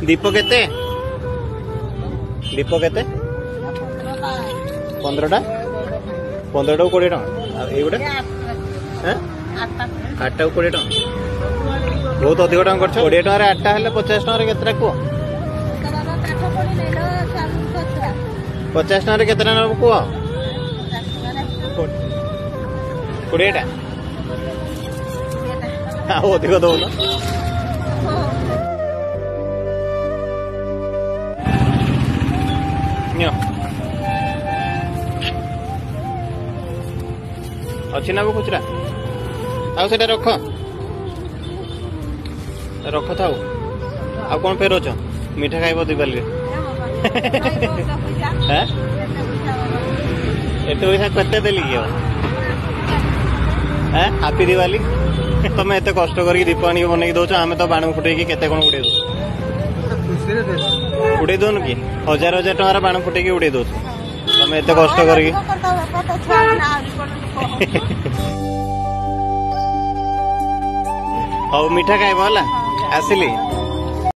दीप केते दीप केते 15टा 15टा 20 टका एगुड़ा 8टा 20 टका बहुत अधिक टाइम कर 20 टका 8टा हेल्ले 50 टका केतटा कुह 50 टका केतटा नब कुह 20टा अधिक दौन अच्छी ना वो खुचरा आउ से रख रख था आ कौन फेर मीठा खाइब दिवाली एत पैसा केते देली कि हापी दिवाली तुम एत कष्ट करके दीप आनी बन दौच आम तो बाण फुटे केते कौन उड़े दो उड़े दौन कि 1000 टकर बाण फुटे उड़े दौ तुम एत कष्ट कर मीठा खाइब आसिली